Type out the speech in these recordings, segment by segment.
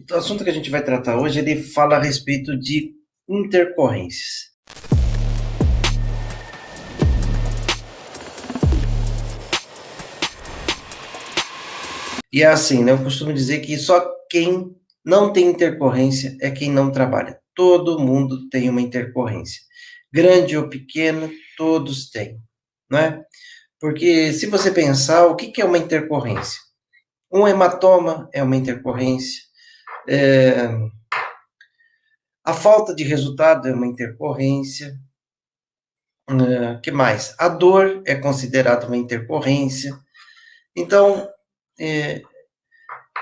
Então, o assunto que a gente vai tratar hoje, ele fala a respeito de intercorrências. E é assim, né? Eu costumo dizer que só quem não tem intercorrência é quem não trabalha. Todo mundo tem uma intercorrência. Grande ou pequena, todos têm, né? Porque se você pensar, o que é uma intercorrência? Um hematoma é uma intercorrência. É, a falta de resultado é uma intercorrência. Que mais? A dor é considerada uma intercorrência. Então, é,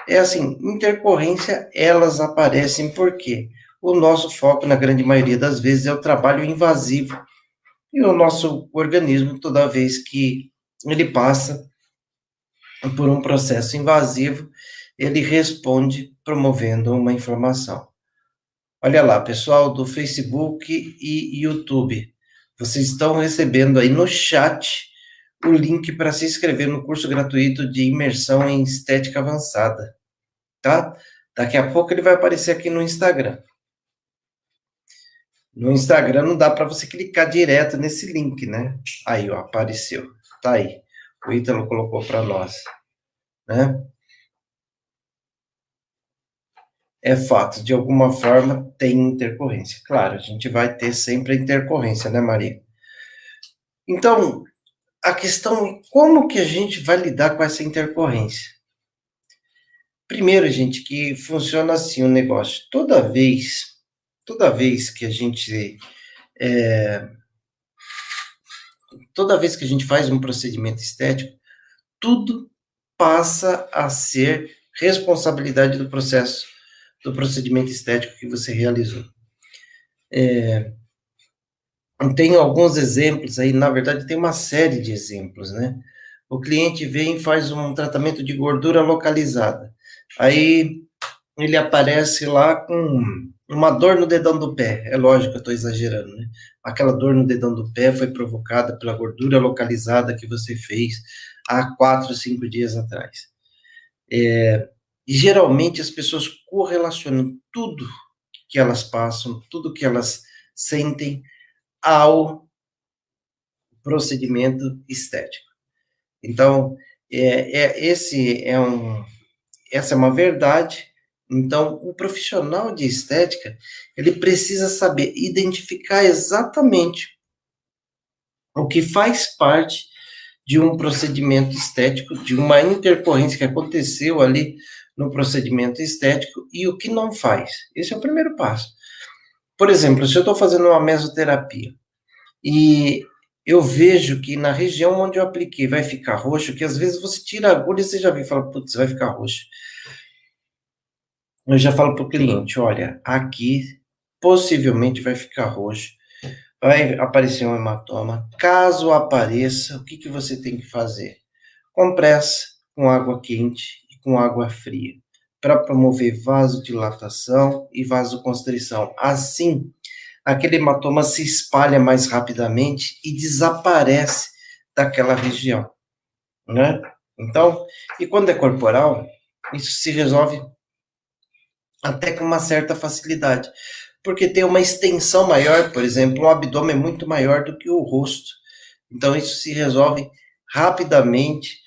é assim, intercorrência, elas aparecem porque o nosso foco, na grande maioria das vezes, é o trabalho invasivo. E o nosso organismo, toda vez que ele passa por um processo invasivo, ele responde promovendo uma inflamação. Olha lá, pessoal do Facebook e YouTube, vocês estão recebendo aí no chat o link para se inscrever no curso gratuito de imersão em estética avançada, tá? Daqui a pouco ele vai aparecer aqui no Instagram. No Instagram não dá para você clicar direto nesse link, né? Aí, ó, apareceu. Tá aí. O Ítalo colocou para nós, né? É fato, de alguma forma tem intercorrência. Claro, a gente vai ter sempre a intercorrência, né, Maria? Então, a questão é como que a gente vai lidar com essa intercorrência. Primeiro, gente, que funciona assim o negócio. Toda vez que a gente, toda vez que a gente faz um procedimento estético, tudo passa a ser responsabilidade do processo, do procedimento estético que você realizou. Tem alguns exemplos aí, na verdade tem uma série de exemplos, né? O cliente vem e faz um tratamento de gordura localizada. Aí ele aparece lá com uma dor no dedão do pé. É lógico que eu estou exagerando, né? Aquela dor no dedão do pé foi provocada pela gordura localizada que você fez há 4, 5 dias atrás. E geralmente as pessoas correlacionam tudo que elas passam, tudo que elas sentem ao procedimento estético. Então, essa é uma verdade. Então, o profissional de estética, ele precisa saber identificar exatamente o que faz parte de um procedimento estético, de uma intercorrência que aconteceu ali no procedimento estético e o que não faz. Esse é o primeiro passo. Por exemplo, se eu estou fazendo uma mesoterapia e eu vejo que na região onde eu apliquei vai ficar roxo, que às vezes você tira a agulha e você já vê e fala, putz, vai ficar roxo. Eu já falo para o cliente, olha, aqui possivelmente vai ficar roxo, vai aparecer um hematoma. Caso apareça, o que que você tem que fazer? Compressa com água quente e com água fria, para promover vasodilatação e vasoconstrição. Assim, aquele hematoma se espalha mais rapidamente e desaparece daquela região, né? Então, e quando é corporal, isso se resolve até com uma certa facilidade, porque tem uma extensão maior, por exemplo, um abdômen muito maior do que o rosto. Então, isso se resolve rapidamente,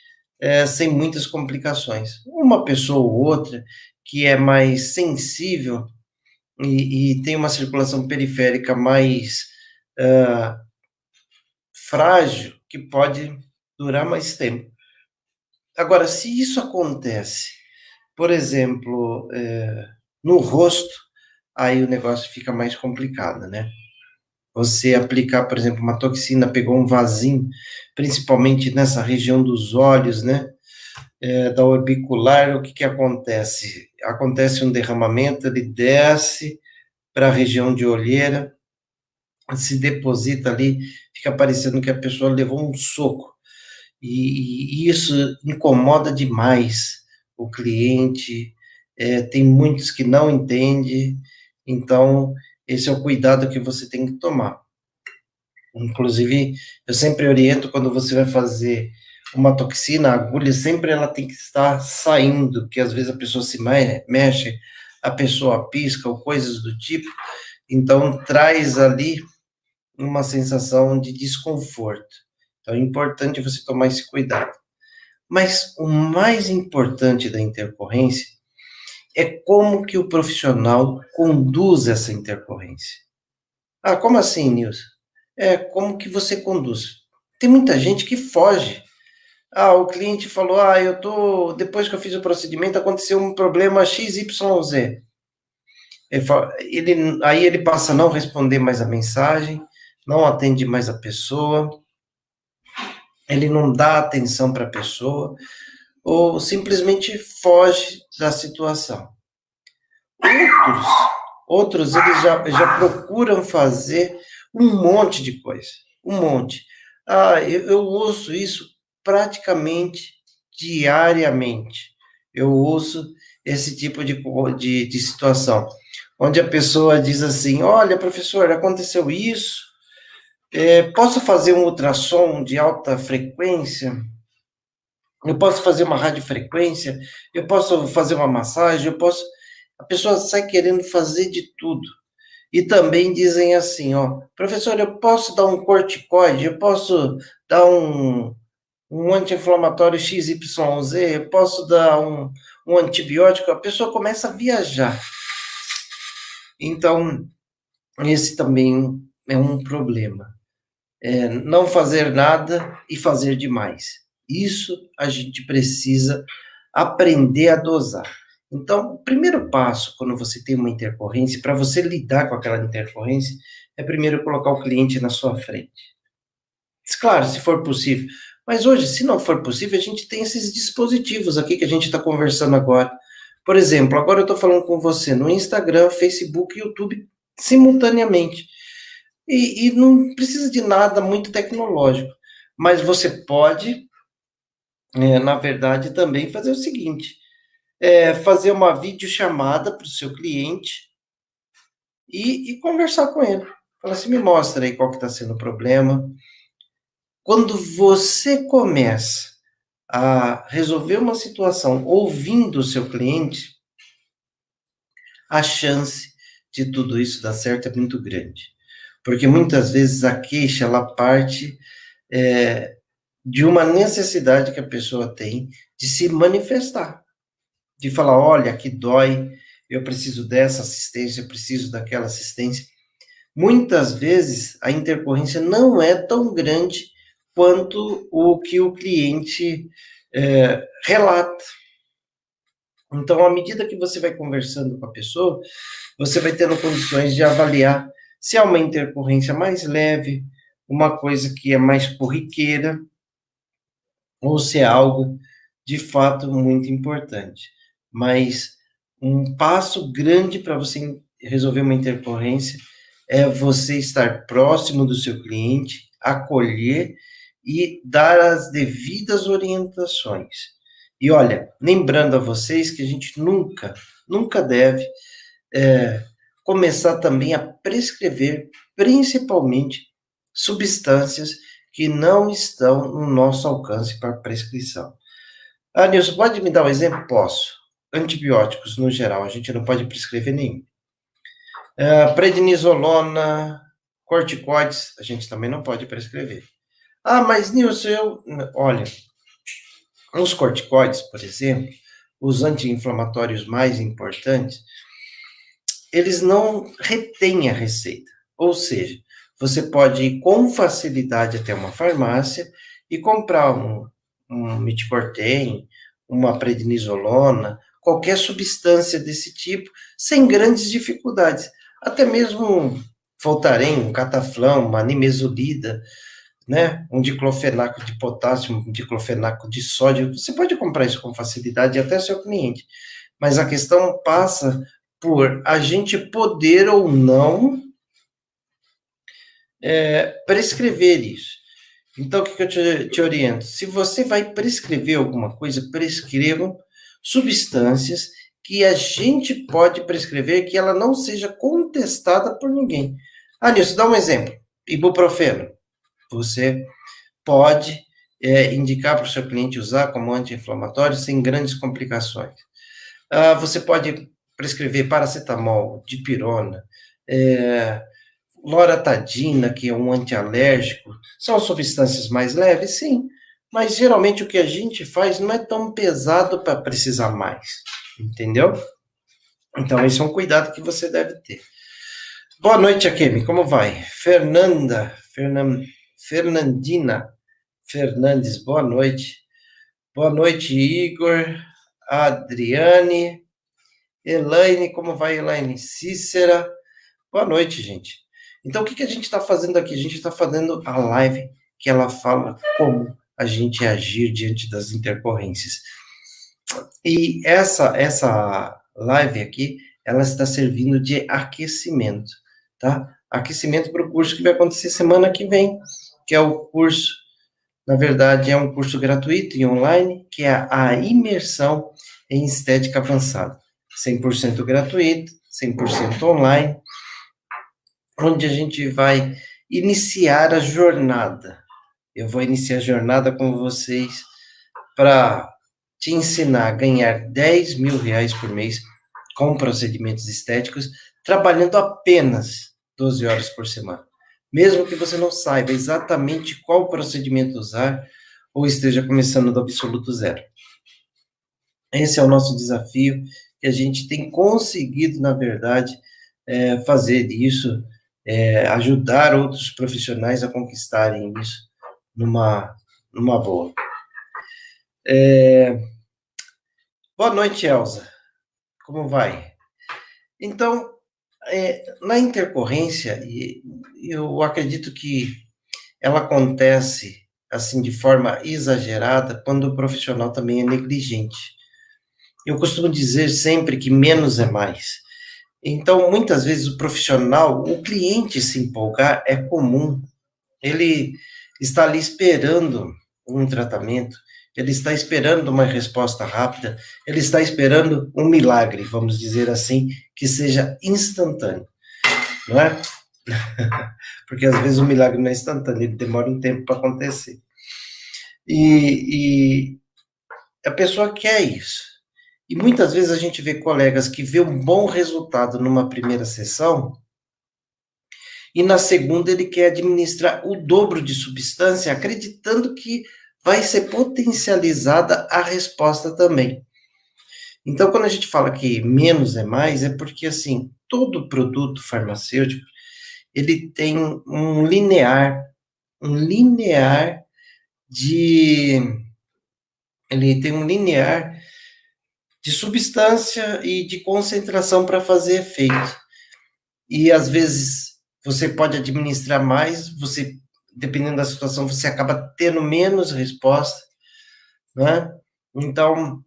sem muitas complicações. Uma pessoa ou outra que é mais sensível e tem uma circulação periférica mais frágil, que pode durar mais tempo. Agora, se isso acontece, por exemplo, no rosto, aí o negócio fica mais complicado, né? Você aplicar, por exemplo, uma toxina, pegou um vasinho, principalmente nessa região dos olhos, né? Da orbicular, o que que acontece? Acontece um derramamento, ele desce para a região de olheira, se deposita ali, fica parecendo que a pessoa levou um soco. E isso incomoda demais o cliente, tem muitos que não entendem, então esse é o cuidado que você tem que tomar. Inclusive, eu sempre oriento quando você vai fazer uma toxina, a agulha sempre ela tem que estar saindo, que às vezes a pessoa se mexe, a pessoa pisca ou coisas do tipo, então traz ali uma sensação de desconforto. Então é importante você tomar esse cuidado. Mas o mais importante da intercorrência é como que o profissional conduz essa intercorrência. Ah, como assim, Nilson? É como que você conduz. Tem muita gente que foge. Ah, o cliente falou, depois que eu fiz o procedimento, aconteceu um problema XYZ. Aí ele passa a não responder mais a mensagem, não atende mais a pessoa, ele não dá atenção para a pessoa, ou simplesmente foge da situação. Outros, outros eles já procuram fazer um monte de coisa, um monte. Eu ouço isso praticamente diariamente. Eu ouço esse tipo de situação, onde a pessoa diz assim: olha, professor, aconteceu isso, posso fazer um ultrassom de alta frequência? Eu posso fazer uma radiofrequência? Eu posso fazer uma massagem? Eu posso. A pessoa sai querendo fazer de tudo. E também dizem assim, ó, professor, eu posso dar um corticoide, eu posso dar um anti-inflamatório XYZ, eu posso dar um antibiótico, a pessoa começa a viajar. Então, esse também é um problema. Não fazer nada e fazer demais. Isso a gente precisa aprender a dosar. Então, o primeiro passo, quando você tem uma intercorrência, para você lidar com aquela intercorrência, é primeiro colocar o cliente na sua frente. Claro, se for possível. Mas hoje, se não for possível, a gente tem esses dispositivos aqui que a gente está conversando agora. Por exemplo, agora eu estou falando com você no Instagram, Facebook e YouTube simultaneamente. E não precisa de nada muito tecnológico. Mas você pode, na verdade, também fazer o seguinte: fazer uma videochamada para o seu cliente e conversar com ele. Fala assim, me mostra aí qual que está sendo o problema. Quando você começa a resolver uma situação ouvindo o seu cliente, a chance de tudo isso dar certo é muito grande. Porque muitas vezes a queixa, ela parte de uma necessidade que a pessoa tem de se manifestar, de falar, olha, aqui dói, eu preciso dessa assistência, eu preciso daquela assistência. Muitas vezes a intercorrência não é tão grande quanto o que o cliente relata. Então, à medida que você vai conversando com a pessoa, você vai tendo condições de avaliar se é uma intercorrência mais leve, uma coisa que é mais corriqueira, ou se é algo de fato muito importante. Mas um passo grande para você resolver uma intercorrência é você estar próximo do seu cliente, acolher e dar as devidas orientações. E olha, lembrando a vocês que a gente nunca deve começar também a prescrever, principalmente, substâncias que não estão no nosso alcance para prescrição. Ah, Nilson, pode me dar um exemplo? Posso. Antibióticos, no geral, a gente não pode prescrever nenhum. Prednisolona, corticoides, a gente também não pode prescrever. Ah, mas Nilson, olha, os corticoides, por exemplo, os anti-inflamatórios mais importantes, eles não retêm a receita. Ou seja, você pode ir com facilidade até uma farmácia e comprar um Meticortem, uma prednisolona, qualquer substância desse tipo, sem grandes dificuldades. Até mesmo Voltaren, um cataflão, uma nimesulida, né? Um diclofenaco de potássio, um diclofenaco de sódio. Você pode comprar isso com facilidade até seu cliente. Mas a questão passa por a gente poder ou não prescrever isso. Então, o que eu te oriento? Se você vai prescrever alguma coisa, prescrevam substâncias que a gente pode prescrever que ela não seja contestada por ninguém. Ah, Nilson, dá um exemplo. Ibuprofeno. Você pode indicar para o seu cliente usar como anti-inflamatório sem grandes complicações. Você pode prescrever paracetamol, dipirona, loratadina, que é um antialérgico, são substâncias mais leves, sim, mas geralmente o que a gente faz não é tão pesado para precisar mais, entendeu? Então, esse é um cuidado que você deve ter. Boa noite, Akemi, como vai? Fernandina Fernandes, boa noite. Boa noite, Igor, Adriane, Elaine, como vai, Elaine? Cícera, boa noite, gente. Então, o que a gente está fazendo aqui? A gente está fazendo a live que ela fala como a gente agir diante das intercorrências. E essa live aqui, ela está servindo de aquecimento, tá? Aquecimento para o curso que vai acontecer semana que vem, que é o curso, na verdade, é um curso gratuito e online, que é a imersão em estética avançada. 100% gratuito, 100% online, onde a gente vai iniciar a jornada. Eu vou iniciar a jornada com vocês para te ensinar a ganhar 10 mil reais por mês com procedimentos estéticos, trabalhando apenas 12 horas por semana. Mesmo que você não saiba exatamente qual procedimento usar ou esteja começando do absoluto zero. Esse é o nosso desafio, que a gente tem conseguido, na verdade, fazer isso, ajudar outros profissionais a conquistarem isso numa boa. Boa noite, Elza. Como vai? Então, na intercorrência, eu acredito que ela acontece assim de forma exagerada quando o profissional também é negligente. Eu costumo dizer sempre que menos é mais. Então, muitas vezes o profissional, o cliente se empolgar é comum. Ele está ali esperando um tratamento, ele está esperando uma resposta rápida, ele está esperando um milagre, vamos dizer assim, que seja instantâneo, não é? Porque às vezes o milagre não é instantâneo, ele demora um tempo para acontecer. E a pessoa quer isso. E muitas vezes a gente vê colegas que vê um bom resultado numa primeira sessão e na segunda ele quer administrar o dobro de substância, acreditando que vai ser potencializada a resposta também. Então, quando a gente fala que menos é mais, é porque, assim, todo produto farmacêutico, ele tem um linear de, ele tem um linear de substância e de concentração para fazer efeito. E, às vezes, você pode administrar mais, dependendo da situação, você acaba tendo menos resposta, né? Então,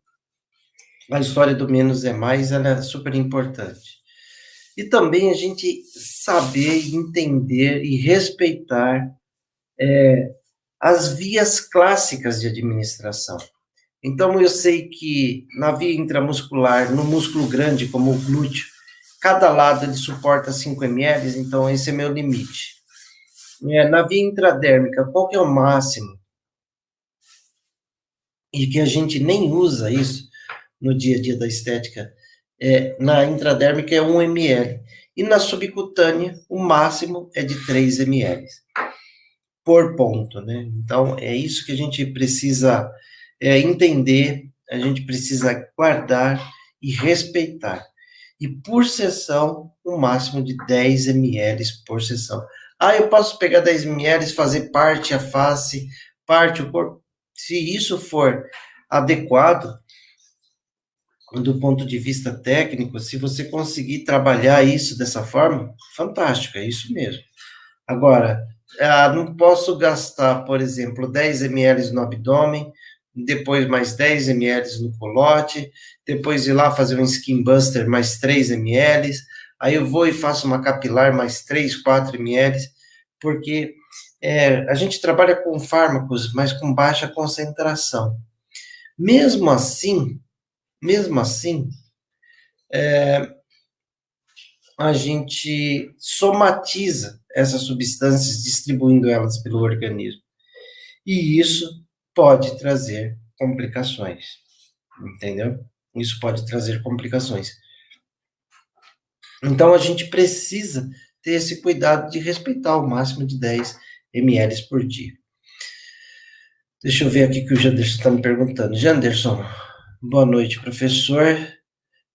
a história do menos é mais, ela é super importante. E também a gente saber, entender e respeitar as vias clássicas de administração. Então, eu sei que na via intramuscular, no músculo grande, como o glúteo, cada lado ele suporta 5 ml, então esse é meu limite. Na via intradérmica, qual que é o máximo? E que a gente nem usa isso no dia a dia da estética. Na intradérmica é 1 ml. E na subcutânea, o máximo é de 3 ml por ponto, né? Então, é isso que a gente precisa entender, a gente precisa guardar e respeitar. E por sessão, o máximo de 10 ml por sessão. Ah, eu posso pegar 10 ml, fazer parte a face, parte o corpo. Se isso for adequado, do ponto de vista técnico, se você conseguir trabalhar isso dessa forma, fantástico, é isso mesmo. Agora, não posso gastar, por exemplo, 10 ml no abdômen, depois mais 10 ml no colote, depois ir lá fazer um skin buster mais 3 ml, aí eu vou e faço uma capilar mais 3, 4 ml, porque a gente trabalha com fármacos, mas com baixa concentração. Mesmo assim, a gente somatiza essas substâncias, distribuindo elas pelo organismo. E isso pode trazer complicações, entendeu? Isso pode trazer complicações. Então, a gente precisa ter esse cuidado de respeitar o máximo de 10 ml por dia. Deixa eu ver aqui que o Janderson está me perguntando. Janderson, boa noite, professor.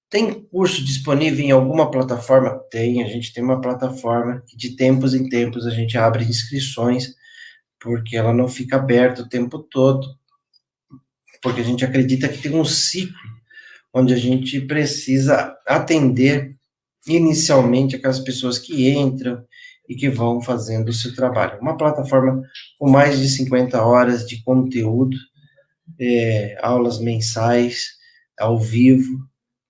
Tem curso disponível em alguma plataforma? Tem, a gente tem uma plataforma que de tempos em tempos a gente abre inscrições, porque ela não fica aberta o tempo todo, porque a gente acredita que tem um ciclo onde a gente precisa atender inicialmente aquelas pessoas que entram e que vão fazendo o seu trabalho. Uma plataforma com mais de 50 horas de conteúdo, aulas mensais, ao vivo,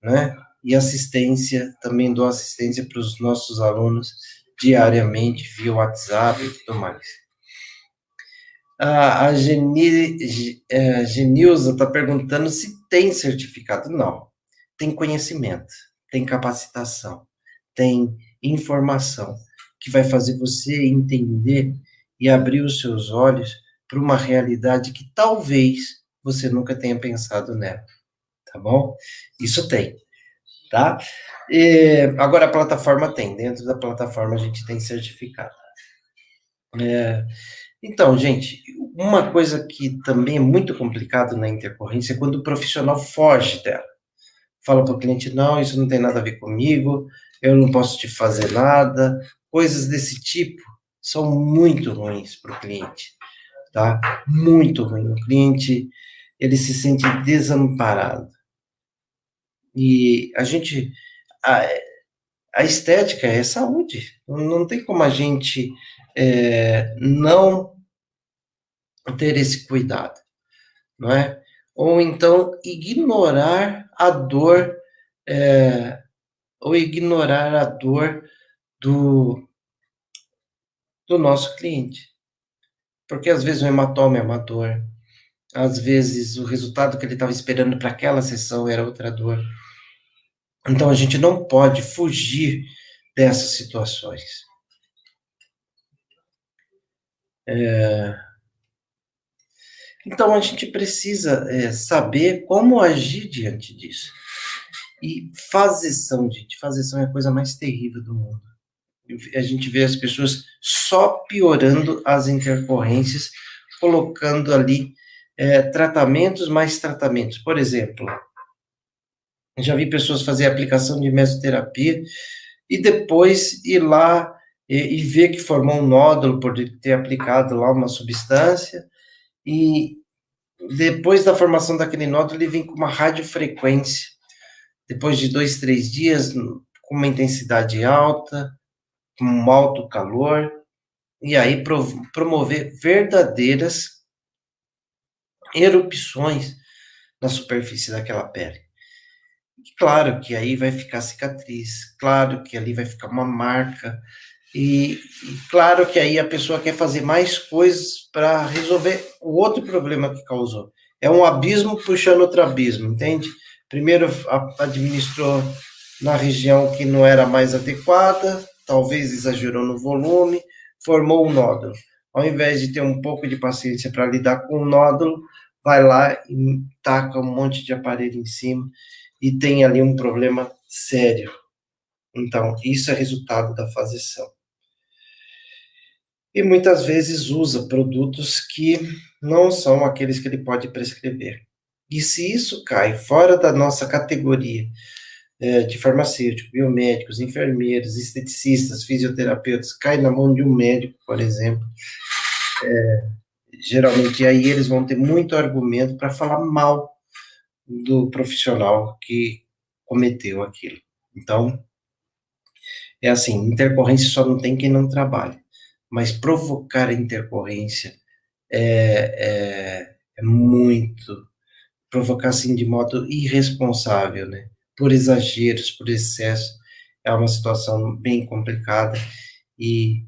né? E assistência, também dou assistência para os nossos alunos diariamente, via WhatsApp e tudo mais. A Genilza está perguntando se tem certificado. Não. Tem conhecimento, tem capacitação, tem informação que vai fazer você entender e abrir os seus olhos para uma realidade que talvez você nunca tenha pensado nela, tá bom? Isso tem, tá? Agora a plataforma tem, dentro da plataforma a gente tem certificado. Então, gente, uma coisa que também é muito complicado na intercorrência é quando o profissional foge dela. Fala para o cliente, não, isso não tem nada a ver comigo, eu não posso te fazer nada. Coisas desse tipo são muito ruins para o cliente, tá? Muito ruim. O cliente, ele se sente desamparado. E a, a estética é saúde. Não tem como a gente não ter esse cuidado, não é? Ou então ignorar a dor, é, ou ignorar a dor do, do nosso cliente. Porque às vezes o hematoma é uma dor, às vezes o resultado que ele estava esperando para aquela sessão era outra dor. Então a gente não pode fugir dessas situações. Então a gente precisa saber como agir diante disso. E fazeção, gente, fazeção é a coisa mais terrível do mundo. A gente vê as pessoas só piorando as intercorrências, colocando ali tratamentos mais tratamentos. Por exemplo, já vi pessoas fazer aplicação de mesoterapia e depois ir lá e ver que formou um nódulo por ter aplicado lá uma substância e depois da formação daquele nódulo ele vem com uma radiofrequência. Depois de 2, 3 dias, com uma intensidade alta, com um alto calor, e aí promover verdadeiras erupções na superfície daquela pele. E claro que aí vai ficar cicatriz, claro que ali vai ficar uma marca, e claro que aí a pessoa quer fazer mais coisas para resolver o outro problema que causou. É um abismo puxando outro abismo, entende? Primeiro administrou na região que não era mais adequada, talvez exagerou no volume, formou um nódulo. Ao invés de ter um pouco de paciência para lidar com o nódulo, vai lá e taca um monte de aparelho em cima e tem ali um problema sério. Então, isso é resultado da faseção. E muitas vezes usa produtos que não são aqueles que ele pode prescrever. E se isso cai fora da nossa categoria de farmacêutico, biomédicos, enfermeiros, esteticistas, fisioterapeutas, cai na mão de um médico, por exemplo, geralmente aí eles vão ter muito argumento para falar mal do profissional que cometeu aquilo. Então, é assim, intercorrência só não tem quem não trabalha, mas provocar a intercorrência é muito, provocar assim de modo irresponsável, né? Por exageros, por excesso, é uma situação bem complicada e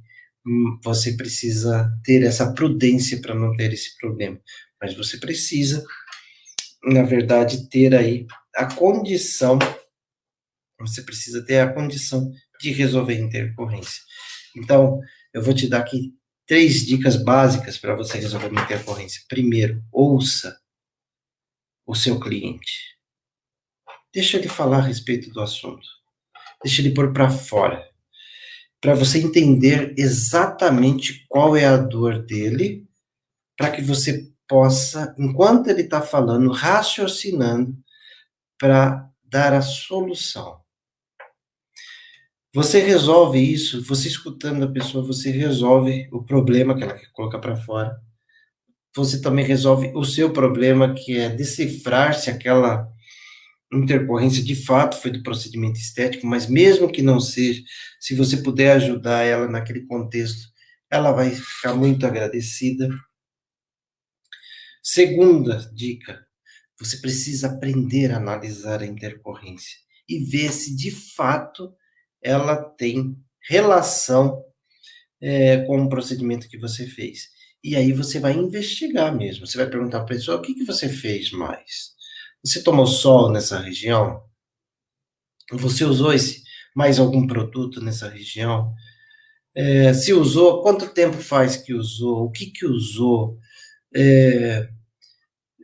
você precisa ter essa prudência para não ter esse problema. Mas você precisa, na verdade, ter aí a condição, você precisa ter a condição de resolver a intercorrência. Então, eu vou te dar aqui 3 dicas básicas para você resolver uma intercorrência. Primeiro, ouça o seu cliente. Deixa ele falar a respeito do assunto. deixa ele pôr para fora, para você entender exatamente qual é a dor dele, para que você possa, enquanto ele está falando, raciocinando, para dar a solução. Você resolve isso, você escutando a pessoa, você resolve o problema que ela quer colocar para fora. Você também resolve o seu problema, que é decifrar se aquela intercorrência de fato foi do procedimento estético, mas mesmo que não seja, se você puder ajudar ela naquele contexto, ela vai ficar muito agradecida. Segunda dica, você precisa aprender a analisar a intercorrência e ver se de fato ela tem relação com o procedimento que você fez. E aí você vai investigar mesmo. Você vai perguntar para a pessoa: o que que você fez mais? Você tomou sol nessa região? Você usou mais algum produto nessa região? Se usou, quanto tempo faz que usou? O que que usou? É,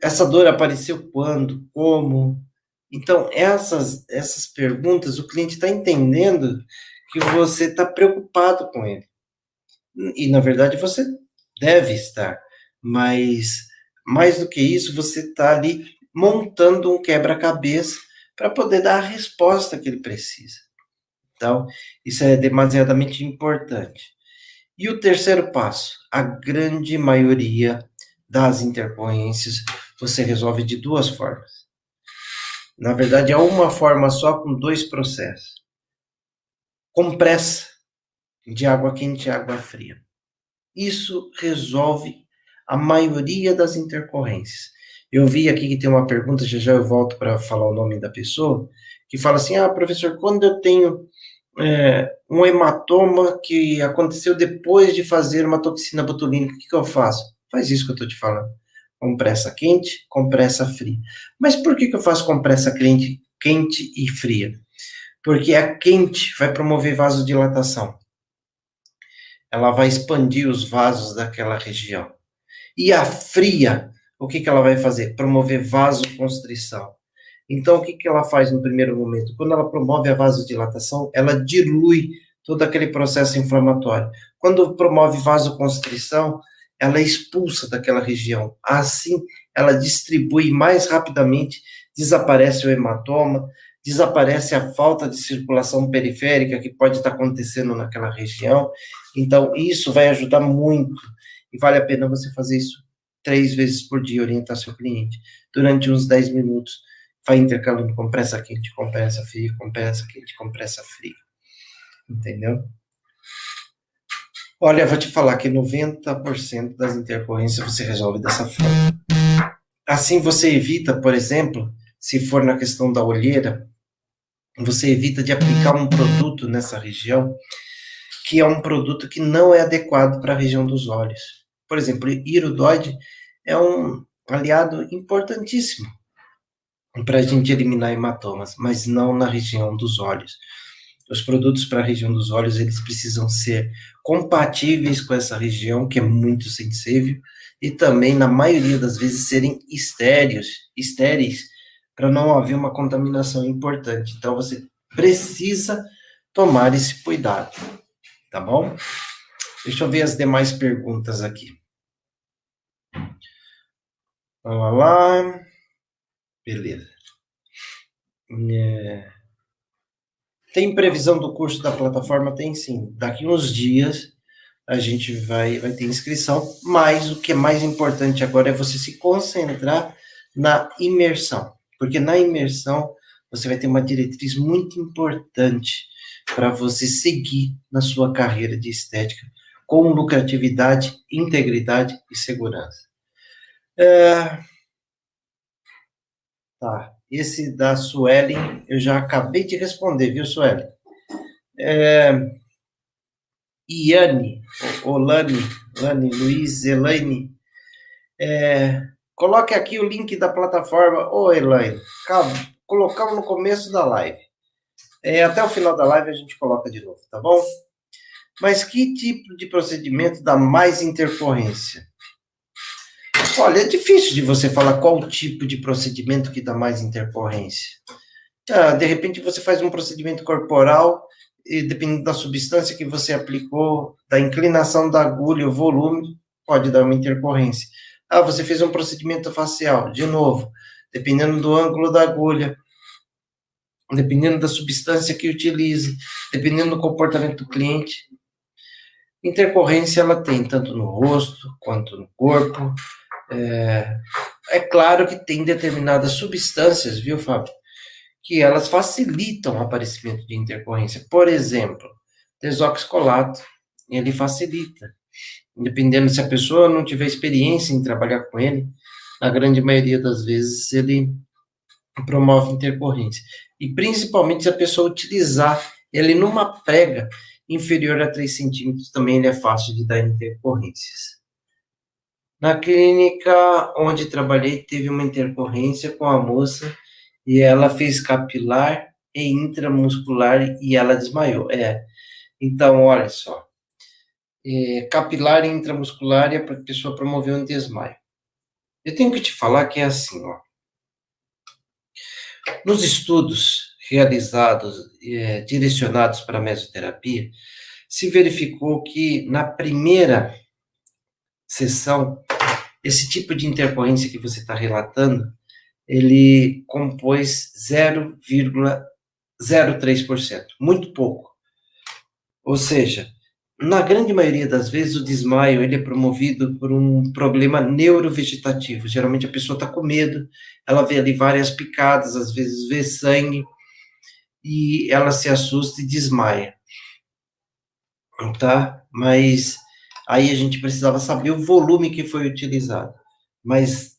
essa dor apareceu quando? Como? Então, essas perguntas, o cliente está entendendo que você está preocupado com ele. E, na verdade, você deve estar. Mas, mais do que isso, você está ali montando um quebra-cabeça para poder dar a resposta que ele precisa. Então, isso é demasiadamente importante. E o terceiro passo, a grande maioria das intercorrências você resolve de duas formas. Na verdade, é uma forma só com dois processos. Compressa de água quente e água fria. Isso resolve a maioria das intercorrências. Eu vi aqui que tem uma pergunta, já já eu volto para falar o nome da pessoa, que fala assim: professor, quando eu tenho um hematoma que aconteceu depois de fazer uma toxina botulínica, o que que eu faço? Faz isso que eu estou te falando. Compressa quente, compressa fria. Mas por que que eu faço compressa quente e fria? Porque a quente vai promover vasodilatação. Ela vai expandir os vasos daquela região. E a fria, o que que ela vai fazer? Promover vasoconstrição. Então, o que que ela faz no primeiro momento? Quando ela promove a vasodilatação, ela dilui todo aquele processo inflamatório. Quando promove vasoconstrição, ela expulsa daquela região. Assim, ela distribui mais rapidamente, desaparece o hematoma, desaparece a falta de circulação periférica que pode estar acontecendo naquela região. Então, isso vai ajudar muito. E vale a pena você fazer isso 3 vezes por dia, orientar seu cliente, durante uns 10 minutos. Vai intercalando compressa quente, compressa fria, compressa quente, compressa fria. Entendeu? Olha, eu vou te falar que 90% das intercorrências você resolve dessa forma. Assim você evita, por exemplo, se for na questão da olheira, você evita de aplicar um produto nessa região que é um produto que não é adequado para a região dos olhos. Por exemplo, iridoide é um aliado importantíssimo para a gente eliminar hematomas, mas não na região dos olhos. Os produtos para a região dos olhos, eles precisam ser compatíveis com essa região, que é muito sensível, e também, na maioria das vezes, serem estéreis, para não haver uma contaminação importante. Então, você precisa tomar esse cuidado, tá bom? Deixa eu ver as demais perguntas aqui. Lá. Beleza. Tem previsão do curso da plataforma? Tem sim. Daqui uns dias a gente vai ter inscrição, mas o que é mais importante agora é você se concentrar na imersão, porque na imersão você vai ter uma diretriz muito importante para você seguir na sua carreira de estética com lucratividade, integridade e segurança. Tá, esse da Suelen eu já acabei de responder, viu, Suelen? Iane, Lani, Luiz, Elaine, coloque aqui o link da plataforma. Ô, Elaine, calma, colocamos no começo da live. Até o final da live a gente coloca de novo, tá bom? Mas que tipo de procedimento dá mais intercorrência? Olha, é difícil de você falar qual tipo de procedimento que dá mais intercorrência. De repente você faz um procedimento corporal e dependendo da substância que você aplicou, da inclinação da agulha, o volume, pode dar uma intercorrência. Você fez um procedimento facial, de novo, dependendo do ângulo da agulha, dependendo da substância que utilize, dependendo do comportamento do cliente, intercorrência ela tem tanto no rosto quanto no corpo. É claro que tem determinadas substâncias, viu, Fábio, que elas facilitam o aparecimento de intercorrência. Por exemplo, desoxicolato, ele facilita. Dependendo se a pessoa não tiver experiência em trabalhar com ele, na grande maioria das vezes ele promove intercorrência. E principalmente se a pessoa utilizar ele numa prega inferior a 3 centímetros, também ele é fácil de dar intercorrências. Na clínica onde trabalhei, teve uma intercorrência com a moça e ela fez capilar e intramuscular e ela desmaiou. Então, olha só, capilar e intramuscular e a pessoa promoveu um desmaio. Eu tenho que te falar que é assim, ó. Nos estudos realizados, direcionados para a mesoterapia, se verificou que na primeira sessão, esse tipo de intercorrência que você está relatando, ele compôs 0,03%, muito pouco. Ou seja, na grande maioria das vezes o desmaio ele é promovido por um problema neurovegetativo. Geralmente a pessoa está com medo, ela vê ali várias picadas, às vezes vê sangue, e ela se assusta e desmaia, tá? Mas aí a gente precisava saber o volume que foi utilizado. Mas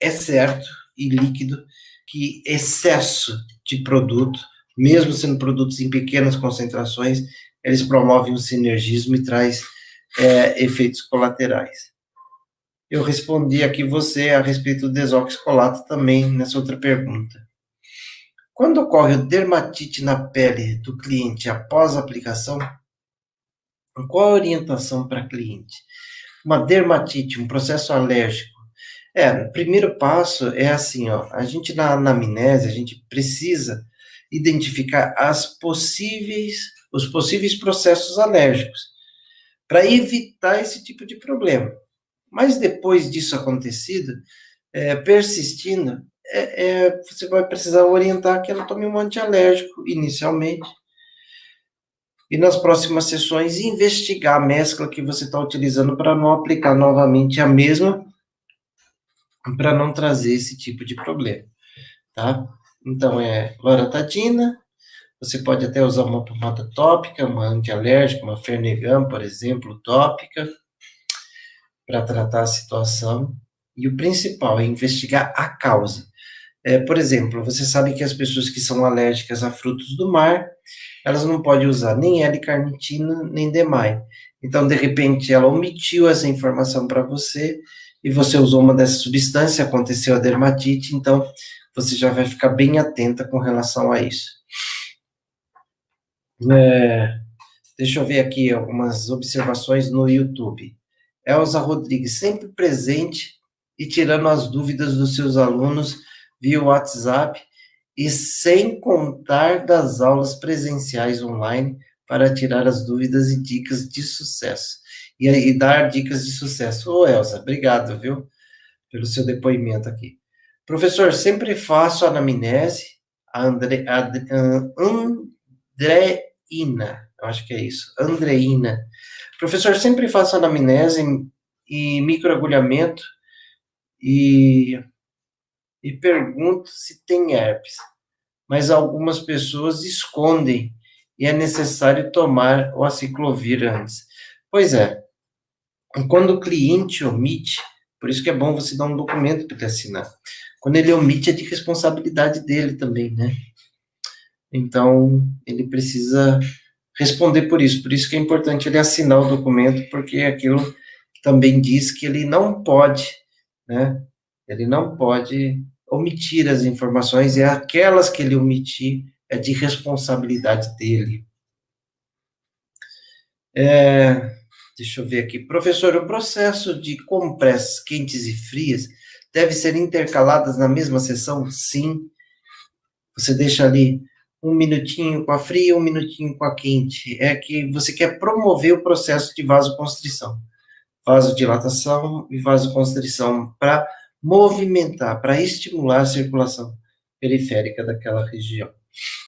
é certo e líquido que excesso de produto, mesmo sendo produtos em pequenas concentrações, eles promovem um sinergismo e traz efeitos colaterais. Eu respondi aqui você a respeito do desoxicolato também nessa outra pergunta. Quando ocorre dermatite na pele do cliente após a aplicação, qual a orientação para cliente? Uma dermatite, um processo alérgico. O primeiro passo é assim, ó, a gente na anamnese, a gente precisa identificar os possíveis processos alérgicos, para evitar esse tipo de problema. Mas depois disso acontecido, persistindo, você vai precisar orientar que ela tome um antialérgico inicialmente, e nas próximas sessões investigar a mescla que você está utilizando para não aplicar novamente a mesma, para não trazer esse tipo de problema, tá? Então, loratadina, você pode até usar uma pomada tópica, uma antialérgica, uma Fernegan, por exemplo, tópica, para tratar a situação. E o principal é investigar a causa. Por exemplo, você sabe que as pessoas que são alérgicas a frutos do mar, elas não podem usar nem L-carnitina, nem DMAI. Então, de repente, ela omitiu essa informação para você e você usou uma dessas substâncias, aconteceu a dermatite, então você já vai ficar bem atenta com relação a isso. Deixa eu ver aqui algumas observações no YouTube. Elza Rodrigues, sempre presente e tirando as dúvidas dos seus alunos via WhatsApp e sem contar das aulas presenciais online para tirar as dúvidas e dicas de sucesso. E dar dicas de sucesso. Ô, Elza, obrigado, viu, pelo seu depoimento aqui. Professor, sempre faço anamnese, a Andreina, eu acho que é isso, Andreina. Professor, sempre faço anamnese e microagulhamento e pergunto se tem herpes, mas algumas pessoas escondem e é necessário tomar o aciclovir antes. Pois é, quando o cliente omite, por isso que é bom você dar um documento para ele assinar. Quando ele omite, é de responsabilidade dele também, né? Então, ele precisa responder por isso. Por isso que é importante ele assinar o documento, porque aquilo também diz que ele não pode, né? Ele não pode omitir as informações, e aquelas que ele omitir é de responsabilidade dele. Deixa eu ver aqui. Professor, o processo de compressas quentes e frias deve ser intercaladas na mesma sessão? Sim. Você deixa ali um minutinho com a fria, um minutinho com a quente. É que você quer promover o processo de vasoconstrição, vasodilatação e vasoconstrição para movimentar, para estimular a circulação periférica daquela região.